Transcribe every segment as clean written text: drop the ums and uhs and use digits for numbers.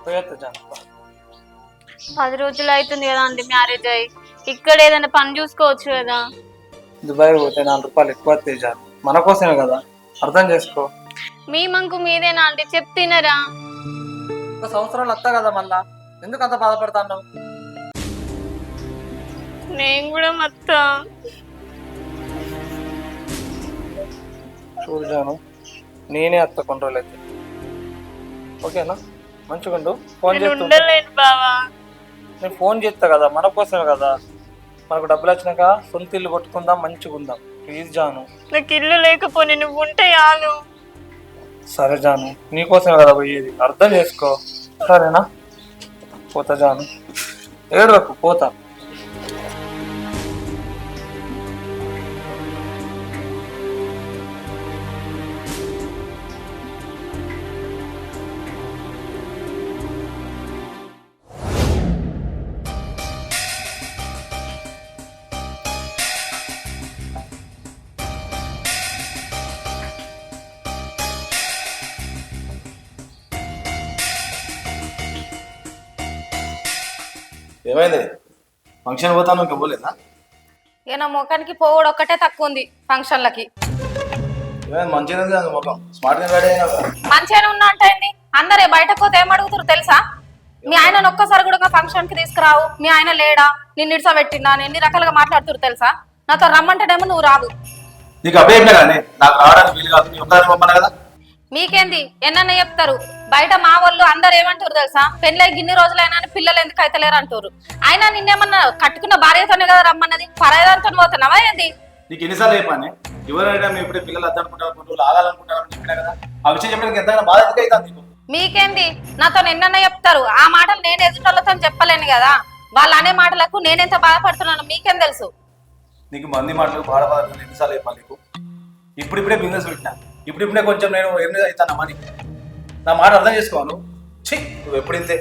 పోయేస్తా 10 రోజులు అవుతుంది కదా అండి మ్యారేజ్ అయ్యి. ఇక్కడ ఏదైనా పని చూసుకోవచ్చు కదా. దుబాయ్ పోతే 4 రూపాయలు ఎక్కువ తేజాను, మన కోసమే కదా, అర్థం చేసుకో. మీ మంకు మీదేనా అండి, చెప్తినరా? ఒక సంవత్సరాలు వస్తా కదా మళ్ళా, ఎందుకు అంత బాధపడతాను? నేను కూడా మొత్తం చూసాను, నేనే అత్త కొన్ని రోజులు అయితే. ఓకేనా, మంచిగుండు. ఫోన్ చేస్తూ ఉండలేను బావా. నేను ఫోన్ చేస్తా కదా, మన కోసమే కదా. మనకు డబ్బులు వచ్చినాక సొంత ఇల్లు కొట్టుకుందాం, మంచిగా ఉందాం. ప్లీజ్ జాను. నాకు ఇల్లు లేకపోతే నువ్వు ఉంటే చాలు. సరే జాను, నీకోసమే కదా పోయేది, అర్థం చేసుకో. సరేనా, పోతా జాను, ఏడవకు, పోతా. ఏమైంది? ఫంక్షన్ పోతాను ఇంకా పోలేదా? ఇక నా ముఖానికి పోవడం ఒక్కటే తక్కువ ఉంది ఫంక్షన్లకి. ఏమైంది? మంచిగా ఉంది కదా ముఖం, స్మార్ట్ గా రెడీ అయినా. మంచిగానే ఉన్నా అంటే ఏంది? అందరే బయటకు పోతే ఏం అడుగుతారు తెలుసా? మీ ఆయన ఒక్కసారి కూడా ఫంక్షన్ కి తీసుకురావు, మీ ఆయన లేడా, నిన్ను ఇడ్సబెట్టినా, ఎన్ని రకాలుగా మాట్లాడుతురు తెలుసా? నాతో రమ్మంటేనేమో నువ్వు రావు. నీకు అబ్బాయి కానీ నాకు రావడానికి వీలు కాదు, నీ ఒక్కదాన్ని పంపను కదా. మీకేంది ఎన్న చెప్తారు బయట, మా వాళ్ళు అందరు ఏమంటారు తెలుసా? పెళ్ళై గిన్ని రోజులైనా పిల్లలు ఎందుకు అయితలేరు అంటారు. అయినా నిన్నేమన్నా కట్టుకున్న భార్యతోనే కదా రమ్మన్నది, పరాయిదాంతో పోతున్నావా ఏంది? నీకు ఎన్నిసార్లు చెప్పాను, ఎవరైనా మేము ఇప్పుడే పిల్లలు అద్దనుకుంటారు, కొన్ని రోజులు ఆగాలనుకుంటారని చెప్పినా కదా. ఆ విషయం చెప్పడానికి ఎంతైనా బాధ ఎందుకు అవుతుంది నీకు? మీకేంది నాతో ఎన్న చెప్తారు? ఆ మాటలు నేను ఎదుటోళ్ళతో చెప్పలేను కదా. వాళ్ళు అనే మాటలకు నేనెంత బాధపడుతున్నాను మీకేం తెలుసు? నీకు మంది మాటలు బాధపడుతుంది ఎన్నిసార్లు చెప్పాలి నీకు? ఇప్పుడిప్పుడే బిజినెస్ పెట్టినా, ఇప్పుడిప్పుడే కొంచెం నేను ఎన్ని అవుతాను మనీ. నా మాట అర్థం చేసుకోను. ఛీ, నువ్వు ఎప్పుడు ఇంతే.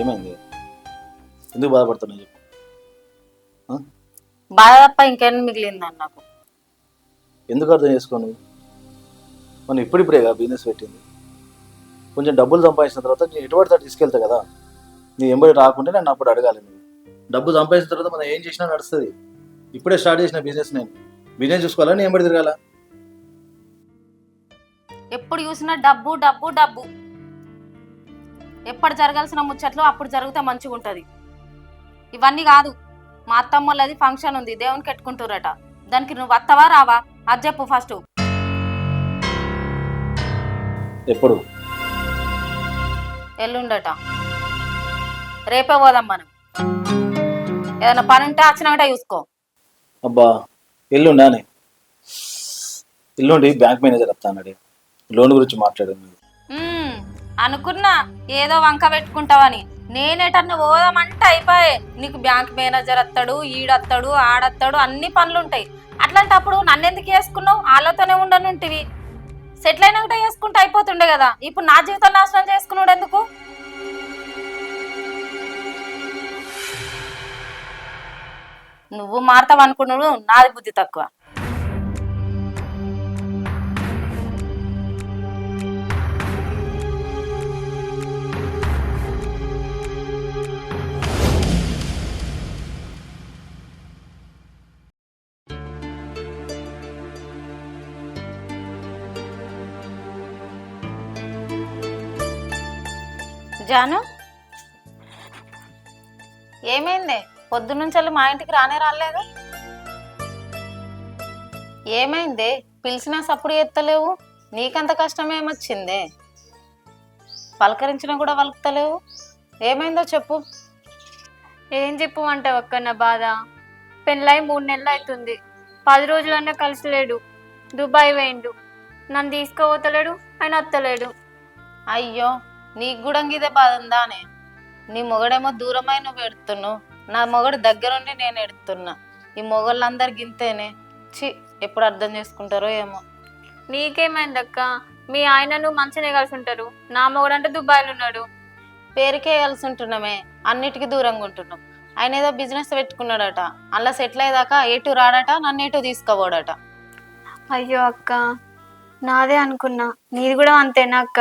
ఏమైంది? ఎందుకు బాధపడుతున్నావు చెప్పు. బాధ తప్ప ఇంకేం మిగిలిందని నాకు. ఎందుకు అర్థం చేసుకోను? మనం ఇప్పుడిప్పుడేగా బిజినెస్ పెట్టింది, కొంచెం డబ్బులు సంపాదించిన తర్వాత నేను ఎటువంటి తీసుకెళ్తా కదా. నీ ఎంబడి రాకుంటే నన్ను అప్పుడు అడగాలి. నువ్వు డబ్బు సంపాదించిన తర్వాత మనం ఏం చేసినా నడుస్తుంది. ఇప్పుడే స్టార్ట్ చేసిన బిజినెస్, నేను బిజినెస్ చూసుకోవాలా, నేను ఎంబడి తిరగాల? ఎప్పుడు చూసినా డబ్బు డబ్బు డబ్బు. ఎప్పుడు జరగాల్సిన ముచ్చట్లు అప్పుడు జరిగితే మంచిగా ఉంటుంది. ఇవన్నీ కాదు, మా అత్తమ్మలది ఫంక్షన్ ఉంది, దేవునికి పెట్టుకుంటారట. దానికి నువ్వు వస్తావా రావా అది చెప్పు ఫస్ట్. ఎప్పుడు? ఎల్లుండట. రేపే పోదాం మనం. ఏదైనా పని ఉంటే వచ్చినాక చూసుకో. అబ్బా, ఎల్లుండానే? ఎల్లుండి బ్యాంక్ మేనేజర్ వస్తానడి, లోన్ గురించి మాట్లాడాను. అనుకున్నా ఏదో వంక పెట్టుకుంటావని. నేనేటన్నా పోదామంటే అయిపోయే, నీకు బ్యాంక్ మేనేజర్ వస్తాడు, ఈడొస్తాడు, ఆడొస్తాడు, అన్ని పనులు ఉంటాయి. అట్లాంటప్పుడు నన్ను ఎందుకు చేసుకున్నావు? వాళ్ళతోనే ఉండనుంటివి. సెటిల్ అయినాక చేసుకుంటే అయిపోతుండే కదా. ఇప్పుడు నా జీవితం నాశనం చేసుకున్నాడు ఎందుకు? నువ్వు మారుతావు అనుకున్నాడు, నాది బుద్ధి తక్కువ. జాను, ఏమైంది? పొద్దున్నుంచి మా ఇంటికి రాలేదు. ఏమైంది? పిలిచినా సప్పుడు ఎత్తలేవు. నీకంత కష్టం ఏమొచ్చిందే? పలకరించినా కూడా పలుకుతలేవు. ఏమైందో చెప్పు. ఏం చెప్పమంటావు అక్క నా బాధ. పెళ్ళై 3 నెలలు అవుతుంది. 10 రోజులన్నా కలిసిలేడు. దుబాయ్ వేయండు. నన్ను తీసుకుపోతలేడు, ఆయన వత్తలేడు. అయ్యో, నీకు కూడా ఇదే బాధ ఉందానే? నీ మొగడేమో దూరమై నువ్వు ఎడుతున్నావు, నా మొగడు దగ్గరుండి నేను ఎడుతున్నా. ఈ మొగళ్ళందరు గింతేనే. చి, ఎప్పుడు అర్థం చేసుకుంటారో ఏమో. నీకేమైందక్క? మీ ఆయన నువ్వు మంచిగానే కలిసి ఉంటారు. నా మొగడంటే దుబాయ్లో ఉన్నాడు. పేరుకే కలిసి ఉంటున్నామే, అన్నిటికీ దూరంగా ఉంటున్నాం. ఆయన ఏదో బిజినెస్ పెట్టుకున్నాడట, అలా సెటిల్ అయ్యేదాకా ఎటు రాడట, నన్ను ఎటు తీసుకోబోడట. అయ్యో అక్క, నాదే అనుకున్నా. నీది కూడా అంతేనా అక్క?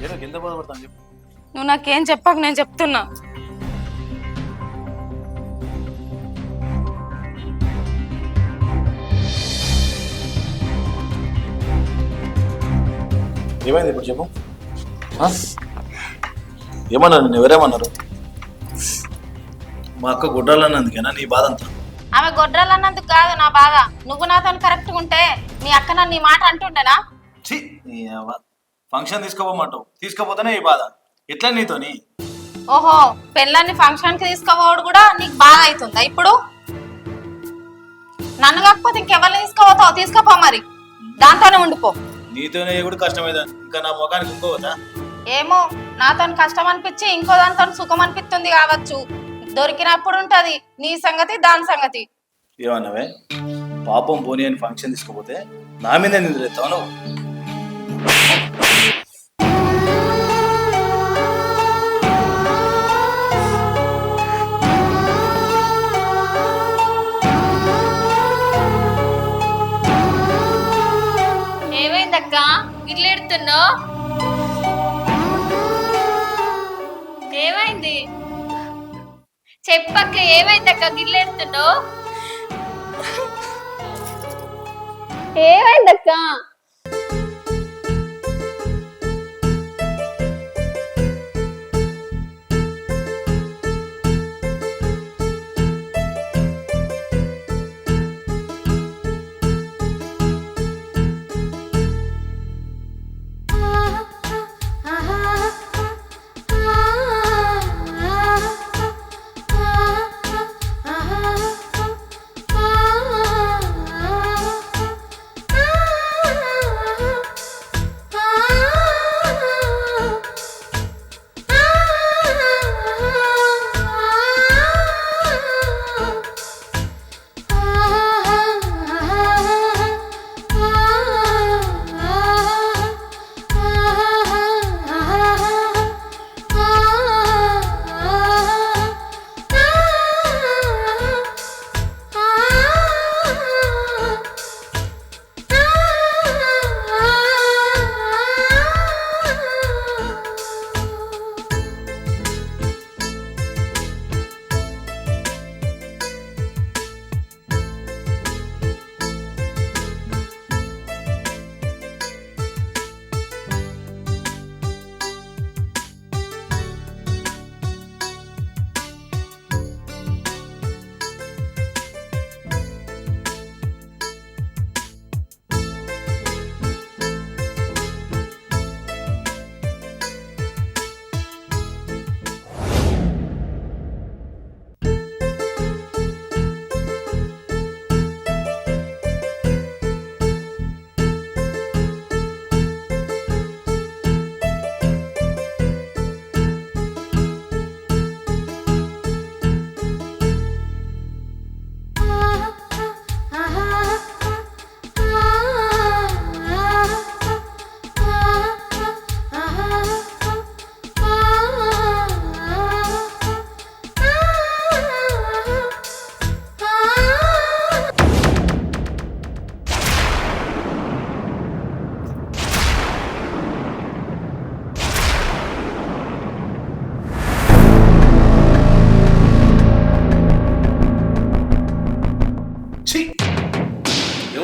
ఏదో కింద బాధపడతాను చెప్పు. నువ్వు నాకేం చెప్పక నేను చెప్తున్నా. ఏమైంది ఇప్పుడు చెప్పు. ఏమన్నారు నేను? ఎవరేమన్నారు? మా అక్క గుడ్రాలన్నందుకేనా నీ బాధ అంతా? ఆమె గొడ్రాలన్నందుకు కాదు నా బాధ. నువ్వు నాతో కరెక్ట్గా ఉంటే మీ అక్క నన్ను నీ మాట అంటుండేనా? ఫంక్షన్ తీసుకోపోమంటావు, తీసుకోపోతేనే ఈ బాధ. ఎట్లా నీతోని? ఓహో, పెళ్ళాన్ని ఫంక్షన్కి తీసుకోపోవడు కూడా నీకు బాధ అవుతుందా ఇప్పుడు? నన్ను కాకపోతే ఇంకెవరిని తీసుకోపోతావు? తీసుకోపో మరి, దాంతోనే ఉండిపో. నీతోనే కూడా కష్టమైందా? ఇంకా నా ముఖానికి ఇంకోవద్దా? ఏమో, నాతో కష్టం అనిపించి ఇంకో దాంతో సుఖం అనిపిస్తుంది కావచ్చు. దొరికినప్పుడు ఉంటది నీ సంగతి, దాని సంగతి. ఏమన్నావే? పాపం పోనీ అని ఫంక్షన్ తీసుకోపోతే నా మీద నిద్రెత్తావు నువ్వు. ఏమైందక్క గిల్లెడుతున్నావు? ఏమైంది చెప్పక్క? ఏమైందక్క గిల్లెడుతున్నావు? ఏమైందక్క?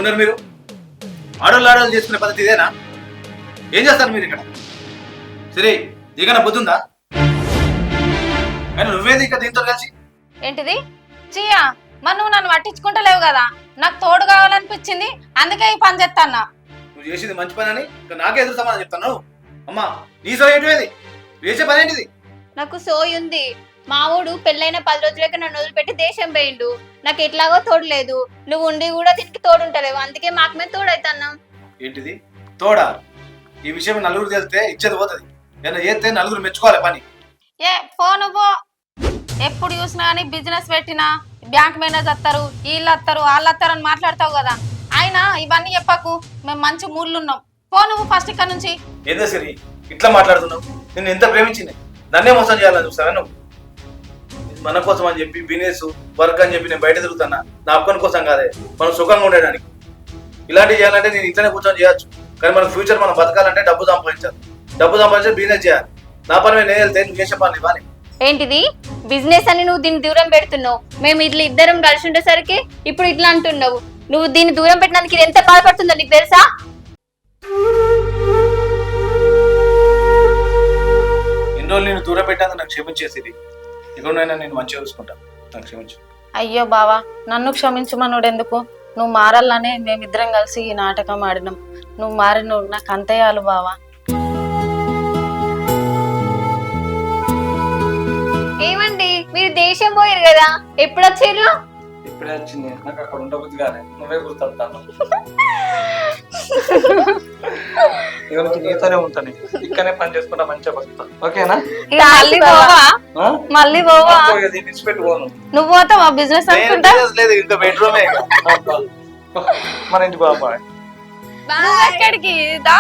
ఏమున్నారు మీరు? ఆడోళ్ళు చేసుకునే పద్ధతి ఇదేనా? ఏం చేస్తారు మీరు ఇక్కడ? సరే నీకన్నా బుద్ధుందా? కానీ నువ్వేది ఇక్కడ దీంతో కలిసి? ఏంటిది చియా మరి నువ్వు నన్ను పట్టించుకుంటలేవు కదా, నాకు తోడు కావాలనిపించింది అందుకే ఈ పని చేస్తాన్నా. నువ్వు చేసింది మంచి పని అని ఇంకా నాకే ఎదురు సమాధానం చెప్తాను. అమ్మా నీ సో ఏంటిది? నువ్వు చేసే పని ఏంటిది? నాకు సోయి ఉంది. మావోడు పెళ్ళైన 10 రోజులకి నన్ను వదిలిపెట్టి దేశం పోయిండు. నాకు ఎట్లాగో తోడు లేదు, నువ్వు ఉండి కూడా దీనికి తోడుంటలేవు, అందుకే మాకు మేము తోడైతన్నాం. ఏంటిది తోడా? ఈ విషయం నలుగురు తెలిస్తే ఇచ్చేది పోతుంది. ఏదైనా చేస్తే నలుగురు మెచ్చుకోవాలి పని. ఏ ఫోన్ పో, ఎప్పుడు చూసినా కానీ బిజినెస్ పెట్టినా బ్యాంక్ మేనేజర్ వస్తారు, వీళ్ళు వస్తారు, వాళ్ళు వస్తారు అని మాట్లాడతావు కదా. అయినా ఇవన్నీ చెప్పకు, మేము మంచి మూడ్లు ఉన్నాం. పో నువ్వు ఫస్ట్ ఇక్కడ నుంచి. ఏదో సరే ఇట్లా మాట్లాడుతున్నావు? నిన్ను ఎంత ప్రేమించింది, నన్నే మోసం చేయాలని చూస్తావా నువ్వు? మన కోసం అని చెప్పి బిజినెస్ వర్క్ అని చెప్పి నేను బయట తిరుగుతున్నా, నా అక్కని కోసం కాదే, మనం సుఖంగా ఉండడానికి. ఇలాంటివి చేయాలంటే నేను ఇట్లనే కూర్చొని చేయొచ్చు, కానీ మన ఫ్యూచర్ మనం బతకాలంటే డబ్బు సంపాదించాలి. డబ్బు సంపాదించి బిజినెస్ చేయాలి. నా పని నేను వెళ్తే నువ్వు చేసే పని ఇవ్వాలి. ఏంటిది బిజినెస్ అని నువ్వు దీన్ని దూరం పెడుతున్నావు? మేము ఇట్లా ఇద్దరం కలిసి ఉండేసరికి ఇప్పుడు ఇట్లా అంటున్నావు. నువ్వు దీన్ని దూరం పెట్టినందుకు ఇది ఎంత బాధపడుతుందో నీకు తెలుసా? ఎన్ని రోజులు నేను దూరం పెట్టాను, నాకు క్షమించేసి ఇక్కడైనా నేను మంచిగా చూసుకుంటాను, నాకు క్షమించు. అయ్యో బావా, నన్ను క్షమించమనుడు ఎందుకు? నువ్వు మారాలనే మేమిద్దరం కలిసి ఈ నాటకం ఆడినాం. నువ్వు మారిను నాకు అంతేయాలు బావా. ఏమండి మీరు దేశం పోయారు కదా, ఎప్పుడు వచ్చారు? ఇప్పుడే వచ్చింది. నాకు అక్కడ ఉండబుద్ధి కానీ నువ్వే గుర్తొస్తాను. ఇక నుంచి నీతోనే ఉంటాను, ఇక్కడనే పని చేసుకుంటా, మంచిగా బతుకుతా. ఓకేనా? మళ్ళీ పోవా? ఆ? మళ్ళీ పోవా? దీన్ని ఇచ్చిపెట్టుకోను. నువ్వు పోతావా బిజినెస్ అనుకుంటా? లేదు ఇంకా బెడ్రూమే. మన ఇంటి బాబాయ్. నువ్వు ఎక్కడికి దా?